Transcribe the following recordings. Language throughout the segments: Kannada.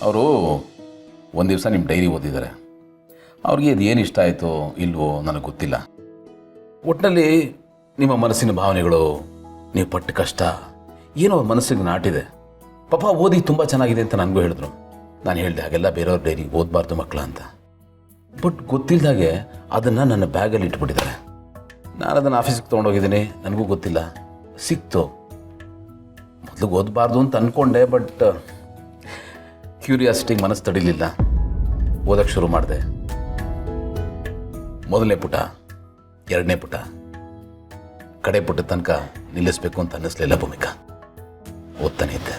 ಅವರು ಒಂದು ದಿವಸ ನಿಮ್ಮ ಡೈರಿ ಓದಿದ್ದಾರೆ. ಅವ್ರಿಗೆ ಅದು ಏನು ಇಷ್ಟ ಆಯಿತೋ ಇಲ್ವೋ ನನಗೆ ಗೊತ್ತಿಲ್ಲ. ಒಟ್ಟಿನಲ್ಲಿ ನಿಮ್ಮ ಮನಸ್ಸಿನ ಭಾವನೆಗಳು, ನೀವು ಪಟ್ಟ ಕಷ್ಟ ಏನೋ ಮನಸ್ಸಿಗೆ ನಾಟಿದೆ. ಪಾಪ ಓದಿ ತುಂಬ ಚೆನ್ನಾಗಿದೆ ಅಂತ ನನಗೂ ಹೇಳಿದ್ರು. ನಾನು ಹೇಳಿದೆ ಹಾಗೆಲ್ಲ ಬೇರೆಯವ್ರ ಡೈರಿ ಓದಬಾರ್ದು ಮಕ್ಕಳ ಅಂತ. ಬಟ್ ಗೊತ್ತಿಲ್ಲದಾಗೆ ಅದನ್ನು ನನ್ನ ಬ್ಯಾಗಲ್ಲಿ ಇಟ್ಬಿಟ್ಟಿದ್ದಾರೆ. ನಾನು ಅದನ್ನು ಆಫೀಸಿಗೆ ತೊಗೊಂಡೋಗಿದ್ದೀನಿ, ನನಗೂ ಗೊತ್ತಿಲ್ಲ, ಸಿಕ್ತು. ಮೊದಲಿಗೆ ಓದಬಾರ್ದು ಅಂತ ಅಂದ್ಕೊಂಡೆ, ಬಟ್ ಕ್ಯೂರಿಯಾಸಿಟಿಗೆ ಮನಸ್ಸು ತಡಿಲಿಲ್ಲ. ಓದೋಕ್ಕೆ ಶುರು ಮಾಡಿದೆ. ಮೊದಲನೇ ಪುಟ, ಎರಡನೇ ಪುಟ, ಕಡೆ ಪುಟ ತನಕ ನಿಲ್ಲಿಸಬೇಕು ಅಂತ ಅನ್ನಿಸ್ಲಿಲ್ಲ ಭೂಮಿಕಾ. ಓದ್ತಾನೆ ಇದ್ದೆ.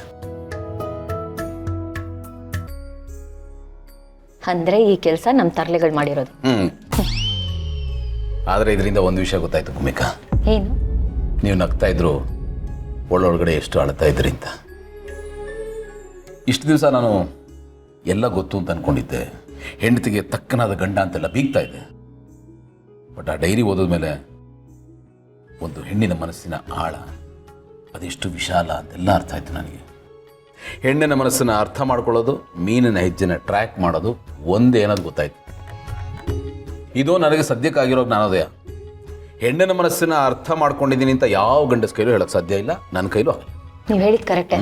ಅಂದ್ರೆ ಈ ಕೆಲಸ ನಮ್ಮ ತರ್ಲೆಗಳು ಮಾಡಿರೋದು. ಆದರೆ ಇದರಿಂದ ಒಂದು ವಿಷಯ ಗೊತ್ತಾಯ್ತು ಭೂಮಿಕಾ. ಏನು? ನೀವು ನಗ್ತಾ ಇದ್ರು, ಒಳ್ಳೊಳಗಡೆ ಎಷ್ಟು ಅಳ್ತಾ ಇದ್ರಿ ಅಂತ. ಇಷ್ಟು ದಿವಸ ನಾನು ಎಲ್ಲ ಗೊತ್ತು ಅಂತ ಅಂದ್ಕೊಂಡಿದ್ದೆ. ಹೆಂಡತಿಗೆ ತಕ್ಕನಾದ ಗಂಡ ಅಂತೆಲ್ಲ ಬೀಗ್ತಾ ಇದ್ದೆ. ಬಟ್ ಆ ಡೈರಿ ಓದೋದ್ಮೇಲೆ ಒಂದು ಹೆಣ್ಣಿನ ಮನಸ್ಸಿನ ಆಳ ಅದೆಷ್ಟು ವಿಶಾಲ ಅಂತೆಲ್ಲ ಅರ್ಥ ಆಯ್ತು ನನಗೆ. ಹೆಣ್ಣಿನ ಮನಸ್ಸನ್ನು ಅರ್ಥ ಮಾಡ್ಕೊಳ್ಳೋದು, ಮೀನಿನ ಹೆಜ್ಜೆನ ಟ್ರ್ಯಾಕ್ ಮಾಡೋದು ಒಂದೇನದು ಗೊತ್ತಾಯ್ತು. ಇದು ನನಗೆ ಸದ್ಯಕ್ಕಾಗಿರೋ ಜ್ಞಾನೋದಯ. ಹೆಣ್ಣಿನ ಮನಸ್ಸನ್ನ ಅರ್ಥ ಮಾಡ್ಕೊಂಡಿದ್ದೀನಿ ಅಂತ ಯಾವ ಗಂಡಸ ಕೈಲೂ ಹೇಳೋಕ್ಕೆ ಸಾಧ್ಯ ಇಲ್ಲ, ನನ್ನ ಕೈಲೂ ಆಗಲ್ಲ. ನೀವು ಹೇಳಿದ್ ಕರೆಕ್ಟೇ.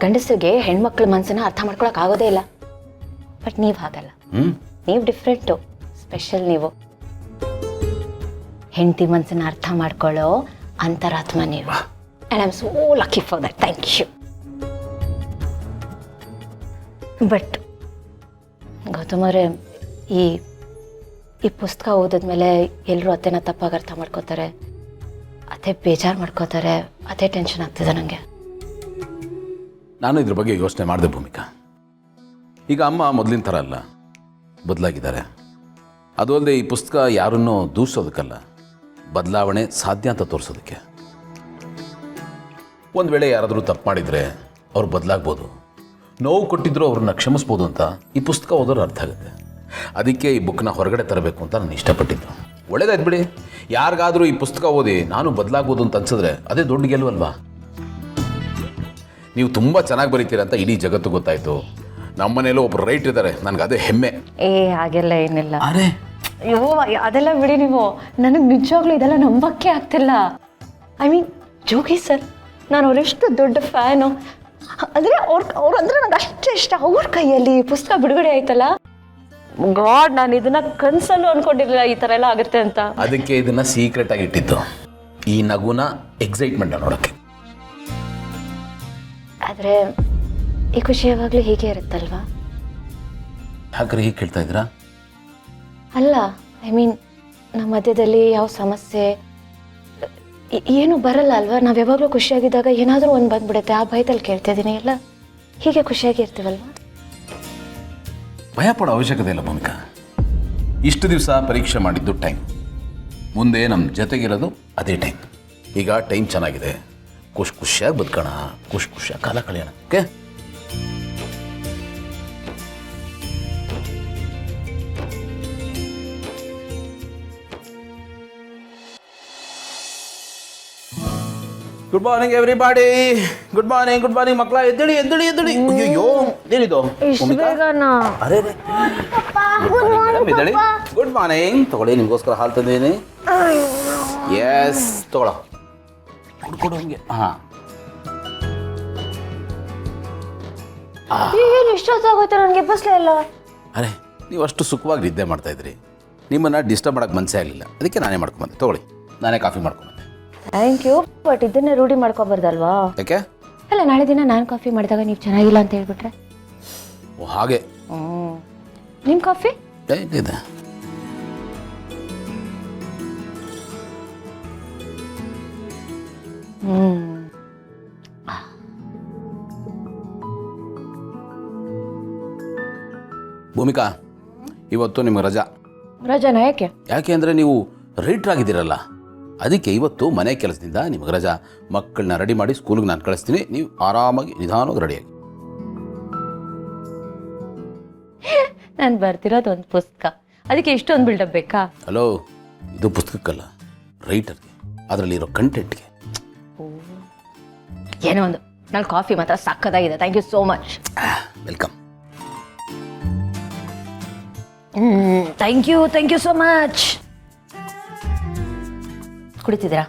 ಗಂಡಸರಿಗೆ ಹೆಣ್ಮಕ್ಳ ಮನಸ್ಸನ್ನ ಅರ್ಥ ಮಾಡ್ಕೊಳಕ್ ಆಗೋದೇ ಇಲ್ಲ. ಬಟ್ ನೀವು ಹಾಗಲ್ಲ. ನೀವು ಡಿಫ್ರೆಂಟು, ಸ್ಪೆಷಲ್. ನೀವು ಹೆಂಡತಿ ಮನಸ್ಸನ್ನ ಅರ್ಥ ಮಾಡ್ಕೊಳ್ಳೋ ಅಂತರಾತ್ಮ ನೀವು. And I am so lucky for that. Thank you. But Gautam ಅವರೇ, ಈ ಪುಸ್ತಕ ಓದಿದ್ಮೇಲೆ ಎಲ್ಲರೂ ಅದೇನ ತಪ್ಪಾಗಿ ಅರ್ಥ ಮಾಡ್ಕೋತಾರೆ, ಅದೇ ಬೇಜಾರು ಮಾಡ್ಕೋತಾರೆ, ಅದೇ ಟೆನ್ಷನ್ ಆಗ್ತಿದೆ ನನಗೆ. ನಾನು ಇದ್ರ ಬಗ್ಗೆ ಯೋಚನೆ ಮಾಡಿದೆ ಭೂಮಿಕಾ. ಈಗ ಅಮ್ಮ ಮೊದಲಿನ ಥರ ಅಲ್ಲ, ಬದಲಾಗಿದ್ದಾರೆ. ಅದು ಅಲ್ಲದೆ ಈ ಪುಸ್ತಕ ಯಾರನ್ನೂ ದೂಷಿಸೋದಕ್ಕಲ್ಲ, ಬದಲಾವಣೆ ಸಾಧ್ಯ ಅಂತ ತೋರಿಸೋದಕ್ಕೆ. ಒಂದು ವೇಳೆ ಯಾರಾದರೂ ತಪ್ಪು ಮಾಡಿದರೆ ಅವ್ರು ಬದಲಾಗ್ಬೋದು, ನೋವು ಕೊಟ್ಟಿದ್ರು ಅವ್ರನ್ನ ಕ್ಷಮಿಸ್ಬೋದು ಅಂತ ಈ ಪುಸ್ತಕ ಓದೋರು ಅರ್ಥ ಆಗುತ್ತೆ. ಅದಕ್ಕೆ ಈ ಬುಕ್ನ ಹೊರಗಡೆ ತರಬೇಕು ಅಂತ ನಾನು ಇಷ್ಟಪಟ್ಟಿದ್ದು. ಒಳ್ಳೇದಾಯ್ತು ಬಿಡಿ. ಯಾರಿಗಾದರೂ ಈ ಪುಸ್ತಕ ಓದಿ ನಾನು ಬದಲಾಗ್ಬೋದು ಅಂತ ಅನ್ಸಿದ್ರೆ ಅದೇ ದೊಡ್ಡ ಗೆಲುವಲ್ವಾ. ನೀವು ತುಂಬ ಚೆನ್ನಾಗಿ ಬರೀತೀರ ಅಂತ ಇಡೀ ಜಗತ್ತು ಗೊತ್ತಾಯಿತು. ನಮ್ಮನೇಲೂ ಒಬ್ರು ರೈಟ್ ಇದ್ದಾರೆ, ನನಗೆ ಅದೇ ಹೆಮ್ಮೆ. ಹಾಗೆಲ್ಲ ಏನಿಲ್ಲ. ಅರೆ ಅಯ್ಯೋ, ಅದೆಲ್ಲ ಬಿಡಿ ನೀವು. ನನಗೆ ನಿಜವಾಗ್ಲೂ ಇದೆಲ್ಲ ನಂಬಕ್ಕೆ ಆಗ್ತಿಲ್ಲ. ಐ ಮೀನ್, ಜೋಗಿ ಸರ್, ನಾನು ಅವರೆಷ್ಟು ದೊಡ್ಡ ಫ್ಯಾನು. ಅಂದರೆ ಅವ್ರು ಅಂದರೆ ನಂಗೆ ಅಷ್ಟೇ ಇಷ್ಟ. ಅವ್ರ ಕೈಯಲ್ಲಿ ಪುಸ್ತಕ ಬಿಡುಗಡೆ ಆಯ್ತಲ್ಲ, ಗಾಡ್, ನಾನು ಇದನ್ನ ಕನ್ಸಲ್ಲೂ ಅನ್ಕೊಂಡಿರಲಿಲ್ಲ ಈ ಥರ ಎಲ್ಲ ಆಗುತ್ತೆ ಅಂತ. ಅದಕ್ಕೆ ಇದನ್ನ ಸೀಕ್ರೆಟ್ ಆಗಿ ಇಟ್ಟಿದ್ದು, ಈ ನಗುನ ಎಕ್ಸೈಟ್ಮೆಂಟ್ ನೋಡೋಕ್ಕೆ. ಆದರೆ ಈ ಖುಷಿ ಯಾವಾಗಲೂ ಹೀಗೆ ಇರುತ್ತಲ್ವಾ? ಹಾಗಾದ್ರೆ ಹೀಗೆ ಕೇಳ್ತಾ ಇದ್ದೀರಾ? ಅಲ್ಲ, ಐ ಮೀನ್, ನಮ್ಮ ಮಧ್ಯದಲ್ಲಿ ಯಾವ ಸಮಸ್ಯೆ ಏನು ಬರಲ್ಲ ಅಲ್ವಾ? ನಾವು ಯಾವಾಗಲೂ ಖುಷಿಯಾಗಿದ್ದಾಗ ಏನಾದರೂ ಒಂದು ಬಂದ್ಬಿಡುತ್ತೆ, ಆ ಭಯದಲ್ಲಿ ಕೇಳ್ತಿದ್ದೀನಿ. ಎಲ್ಲ ಹೀಗೆ ಖುಷಿಯಾಗಿ ಇರ್ತೀವಲ್ವಾ? ಭಯ ಪಡೋ ಅವಶ್ಯಕತೆ ಇಲ್ಲ ಭೂಮಿಕಾ. ಇಷ್ಟು ದಿವಸ ಪರೀಕ್ಷೆ ಮಾಡಿದ್ದು ಟೈಮ್, ಮುಂದೆ ನಮ್ಮ ಜೊತೆಗಿರೋದು ಅದೇ ಟೈಮ್. ಈಗ ಟೈಮ್ ಚೆನ್ನಾಗಿದೆ, ಖುಷಿಯಾಗಿ ಬದುಕೋಣ, ಖುಷಿಯಾಗಿ ಕಾಲ ಕಳೆಯೋಣ. Okay? Good morning everybody. Good morning, good morning ಮಕ್ಕಳ. ಎದ್ದೇಳಿ ಎದ್ದೇಳಿ ಎದ್ದೇಳಿ. ಅಯ್ಯೋ, ಏನಿದು? ಅರೆ ಎದ್ದೇಳಿ. Good morning. ತಗೊಳ್ಳಿ, ನಿಮಗೋಸ್ಕರ ಹಾಲು ತಂದಿದ್ದೀನಿ. ಎಸ್, ತಗೊಳ್ಳೋ, ಕೊಡು ಹಂಗೆ. ಹಾಂ, ಏನು ಇಷ್ಟೊತ್ತಾಗೋಯ್ತು? ನನಗೆ ಬಸ್ಲೇ ಇಲ್ಲ. ಅರೆ, ನೀವು ಅಷ್ಟು ಸುಖವಾಗಿ ನಿದ್ದೆ ಮಾಡ್ತಾ ಇದ್ರಿ, ನಿಮ್ಮನ್ನು ಡಿಸ್ಟರ್ಬ್ ಮಾಡೋಕ್ಕೆ ಮನಸ್ಸೇ ಆಗಲಿಲ್ಲ. ಅದಕ್ಕೆ ನಾನೇ ಮಾಡ್ಕೊಂಬಂದೆ. ತಗೊಳ್ಳಿ, ನಾನೇ ಕಾಫಿ ಮಾಡ್ಕೊಂಬಂದೆ. Thank you. ಬಟ್ ಇದನ್ನೇ ರೂಢಿ ಮಾಡ್ಕೊಬಾರ್ದಲ್ವಾ? ಯಾಕೆ? ಅಲ್ಲ, ನಾಳೆ ದಿನ ನಾನು ಕಾಫಿ ಮಾಡಿದಾಗ ನೀವು ಚೆನ್ನಾಗಿಲ್ಲ ಅಂತ ಹೇಳ್ಬಿಟ್ರೆ? ಓ ಹಾಗೆ. ನಿಮ್ಮ ಕಾಫಿ ಇದೆ. ಭೂಮಿಕಾ, ಇವತ್ತು ನಿಮಗೆ ರಜಾ. ರಜಾನ? ಯಾಕೆ? ಯಾಕೆ ಅಂದರೆ ನೀವು ರೈಟ್ರ್ ಆಗಿದ್ದೀರಲ್ಲ, ಅದಕ್ಕೆ ಇವತ್ತು ಮನೆ ಕೆಲಸದಿಂದ ನಿಮಗೆ ರಜಾ. ಮಕ್ಕಳನ್ನ ರೆಡಿ ಮಾಡಿ ಸ್ಕೂಲಿಗೆ ನಾನು ಕಳಿಸ್ತೀನಿ, ನೀವು ಆರಾಮಾಗಿ ನಿಧಾನವಾಗಿ ರೆಡಿಯಾಗಿ. ನಾನು ಬರ್ತಿರೋದು ಒಂದು ಪುಸ್ತಕ, ಅದಕ್ಕೆ ಇಷ್ಟೊಂದು ಬಿಲ್ಡಪ್ ಬೇಕಾ? ಹಲೋ, ಇದು ಪುಸ್ತಕಕ್ಕಲ್ಲ, ರೈಟರ್ಗೆ, ಅದರಲ್ಲಿರೋ ಕಂಟೆಂಟ್ಗೆ. ಏನೋ ಒಂದು. ನಾನು ಕಾಫಿ ಮಾತ್ರ ಸಕ್ಕತ್ತಾಗಿದೆ. Thank you so much. Welcome. Thank you so much. ಕುಡಿತಿದ್ದೀರಾ?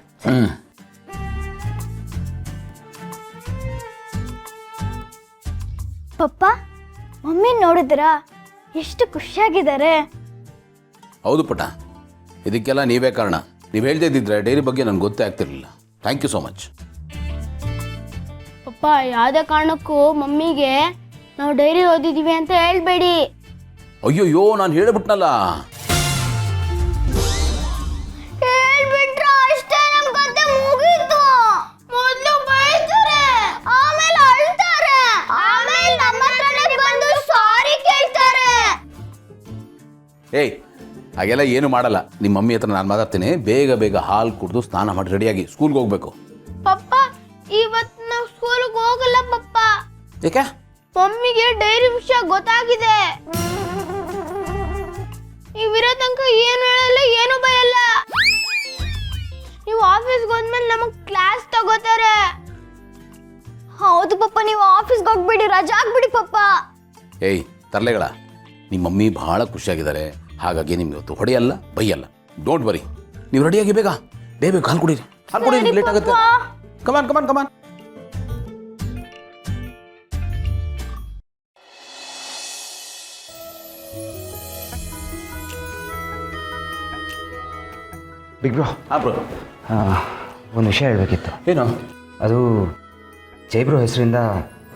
ಪಪ್ಪ ಮಮ್ಮಿ ನೋಡಿದ್ರಾ ಎಷ್ಟು ಖುಷಿಯಾಗಿದ್ದಾರೆ. ಹೌದು ಪುಟ್ಟ, ಇದಕ್ಕೆಲ್ಲ ನೀವೇ ಕಾರಣ. ನೀವು ಹೇಳ್ತಾ ಇದ್ದಿದ್ರೆ ಡೈರಿ ಬಗ್ಗೆ ನನಗೆ ಗೊತ್ತೇ ಆಗ್ತಿರ್ಲಿಲ್ಲ. Thank you so much. Papa ಯಾವುದೇ ಕಾರಣಕ್ಕೂ ಮಮ್ಮಿಗೆ ನಾವು ಡೈರಿ ಓದಿದೀವಿ ಅಂತ ಹೇಳ್ಬೇಡಿ. ಅಯ್ಯೋಯ್ಯೋ, ನಾನು ಹೇಳ್ಬಿಟ್ನಲ್ಲ. ಹೇಳ್ಬಿಟ್ರೆ ಅಷ್ಟೇ, ನಮ್ಮ ಕತೆ ಮುಗೀತು. ಮೊದಲು ಬೈತಾರೆ, ಆಮೇಲೆ ಅಳ್ತಾರೆ, ಆಮೇಲೆ ನಮ್ಮ ಹತ್ರನೇ ಬಂದು ಸಾರಿ ಕೇಳ್ತಾರೆ. ಏಯ್, ಹಾಗೆಲ್ಲ ಏನು ಮಾಡಲ್ಲ. ನಿಮ್ಮ ಮಮ್ಮಿ ಹತ್ರ ನಾನು ಮಾತಾಡ್ತೀನಿ. ಬೇಗ ಬೇಗ ಹಾಲು ಕುಡಿದು ಸ್ನಾನ ಮಾಡಿ ರೆಡಿಯಾಗಿ ಸ್ಕೂಲ್ಗೆ ಹೋಗ್ಬೇಕು. ಪಪ್ಪ ಇವತ್ತು ನಾವು ಸ್ಕೂಲ್ಗೆ ಹೋಗಲ್ಲ ಪಪ್ಪ. ಏಕೆ? ಮಮ್ಮಿಗೆ ಡೈರಿ ವಿಷಯ ಗೊತ್ತಾಗಿದೆ. ನೀವಿರೋ ತನಕ ಏನು ಹೇಳಲ್ಲ, ಏನು ಬಯಲ್ಲ. ನೀವು ಆಫೀಸ್ಗೆ ಹೋದ್ಮೇಲೆ ನಮಗೆ ಕ್ಲಾಸ್ ತಗೋತಾರೆ. ಹೌದು ಪಪ್ಪ, ನೀವು ಆಫೀಸ್ಗೆ ಹೋಗ್ಬಿಡಿ, ರಜಾ ಆಗ್ಬಿಡಿ ಪಪ್ಪ. ಏಯ್ ತರ್ಲೆಗಳ, ನಿಮ್ಮ ಮಮ್ಮಿ ಭಾಳ ಖುಷಿಯಾಗಿದ್ದಾರೆ. ಹಾಗಾಗಿ ನಿಮ್ಗೆ ಇವತ್ತು ಹೊಡೆಯಲ್ಲ, ಬೈಯಲ್ಲ. Don't worry. ನೀವು ರೆಡಿಯಾಗಿ ಬೇಗ ಬೇಗ ಹಾಲು ಕುಡೀರಿ. ಹಾಲು ಕುಡೀರಿ, ಲೇಟ್ ಆಗುತ್ತೆ. ಕಮಾನ್ ಕಮಾನ್ ಕಮಾನ್. ಬಿಗ್ ಬ್ರೋ, ಹಾಂ ಬ್ರೋ. ಒಂದು ವಿಷಯ ಹೇಳಬೇಕಿತ್ತು. ಏನು? ಅದು ಜೈಬ್ರೋ ಹೆಸರಿಂದ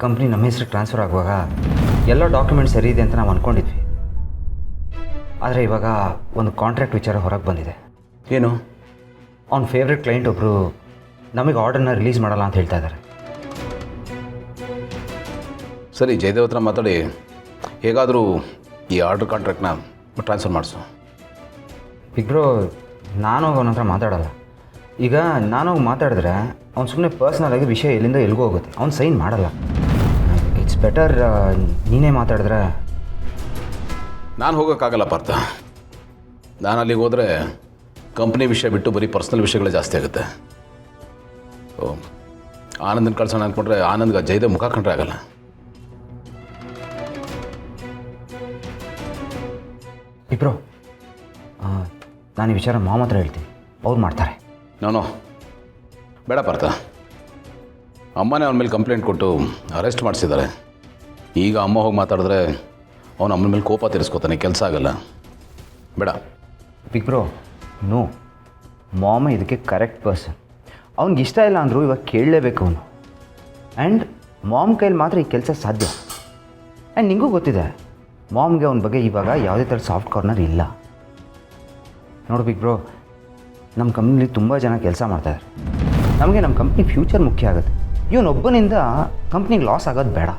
ಕಂಪ್ನಿ ನಮ್ಮ ಹೆಸ್ರಿಗೆ ಟ್ರಾನ್ಸ್ಫರ್ ಆಗುವಾಗ ಎಲ್ಲ ಡಾಕ್ಯುಮೆಂಟ್ಸ್ ಸರಿ ಇದೆ ಅಂತ ನಾವು ಅಂದ್ಕೊಂಡಿದ್ವಿ. ಆದರೆ ಇವಾಗ ಒಂದು ಕಾಂಟ್ರಾಕ್ಟ್ ವಿಚಾರ ಹೊರಗೆ ಬಂದಿದೆ. ಏನು? ಅವ್ನ ಫೇವ್ರೆಟ್ ಕ್ಲೈಂಟ್ ಒಬ್ಬರು ನಮಗೆ ಆರ್ಡರ್ನ ರಿಲೀಸ್ ಮಾಡಲ್ಲ ಅಂತ ಹೇಳ್ತಾ ಇದ್ದಾರೆ. ಸರಿ, ಜಯದೇವ್ ಹತ್ರ ಮಾತಾಡಿ ಹೇಗಾದರೂ ಈ ಆರ್ಡರ್ ಕಾಂಟ್ರಾಕ್ಟ್ನ ಟ್ರಾನ್ಸ್ಫರ್ ಮಾಡಿಸು. ಬಿಗ್ ಬ್ರೋ, ನಾನು ಅವನ ಹತ್ರ ಮಾತಾಡಲ್ಲ. ಈಗ ನಾನೋಗಿ ಮಾತಾಡಿದ್ರೆ ಅವ್ನು ಸುಮ್ಮನೆ ಪರ್ಸ್ನಲಾಗಿ ವಿಷಯ ಎಲ್ಲಿಂದ ಎಲ್ಗೂ ಹೋಗುತ್ತೆ. ಅವ್ನು ಸೈನ್ ಮಾಡಲ್ಲ. ಇಟ್ಸ್ ಬೆಟರ್ ನೀನೇ ಮಾತಾಡಿದ್ರೆ. ನಾನು ಹೋಗೋಕ್ಕಾಗಲ್ಲ ಪಾರ್ಥ. ನಾನು ಅಲ್ಲಿಗೆ ಹೋದರೆ ಕಂಪ್ನಿ ವಿಷಯ ಬಿಟ್ಟು ಬರೀ ಪರ್ಸ್ನಲ್ ವಿಷಯಗಳೇ ಜಾಸ್ತಿ ಆಗುತ್ತೆ. ಓ, ಆನಂದನ ಕಳ್ಸೋಣ ಅಂದ್ಕೊಂಡ್ರೆ ಆನಂದ್ಗೆ ಜಯದೇವ್ ಮುಖ ಕಂಡ್ರೆ ಆಗಲ್ಲ. ಇಬ್ರು, ನಾನು ಈ ವಿಚಾರ ಮಾಮ ಹತ್ರ ಹೇಳ್ತೀನಿ, ಅವ್ರು ಮಾಡ್ತಾರೆ. ನಾನು ಬೇಡ ಪಾರ್ಥ. ಅಮ್ಮನೇ ಅವನ ಮೇಲೆ ಕಂಪ್ಲೇಂಟ್ ಕೊಟ್ಟು ಅರೆಸ್ಟ್ ಮಾಡಿಸಿದ್ದಾರೆ. ಈಗ ಅಮ್ಮ ಹೋಗಿ ಮಾತಾಡಿದ್ರೆ ಅವನು ಅಮ್ಮನ ಮೇಲೆ ಕೋಪ ತೀರಿಸ್ಕೊತಾನೆ, ಕೆಲಸ ಆಗಲ್ಲ. ಬೇಡ. ಬಿಗ್ ಬ್ರೋ, ನೋ, ಮಾಮ ಇದಕ್ಕೆ ಕರೆಕ್ಟ್ ಪರ್ಸನ್. ಅವ್ನಿಗೆ ಇಷ್ಟ ಇಲ್ಲ ಅಂದರೂ ಇವಾಗ ಕೇಳಲೇಬೇಕು ಅವನು. ಆ್ಯಂಡ್ ಮಾಮ್ ಕೈಲಿ ಮಾತ್ರ ಈ ಕೆಲಸ ಸಾಧ್ಯ. ಆ್ಯಂಡ್ ನಿಮಗೂ ಗೊತ್ತಿದೆ, ಮಾಮ್ಗೆ ಅವನ ಬಗ್ಗೆ ಇವಾಗ ಯಾವುದೇ ಥರ ಸಾಫ್ಟ್ ಕಾರ್ನರ್ ಇಲ್ಲ. ನೋಡು ಬಿಗ್ ಬ್ರೋ, ನಮ್ಮ ಕಂಪ್ನಿಲಿ ತುಂಬ ಜನ ಕೆಲಸ ಮಾಡ್ತಾಯಿದ್ದಾರೆ. ನಮಗೆ ನಮ್ಮ ಕಂಪ್ನಿ ಫ್ಯೂಚರ್ ಮುಖ್ಯ ಆಗುತ್ತೆ. ಇವನೊಬ್ಬನಿಂದ ಕಂಪ್ನಿಗೆ ಲಾಸ್ ಆಗೋದು ಬೇಡ.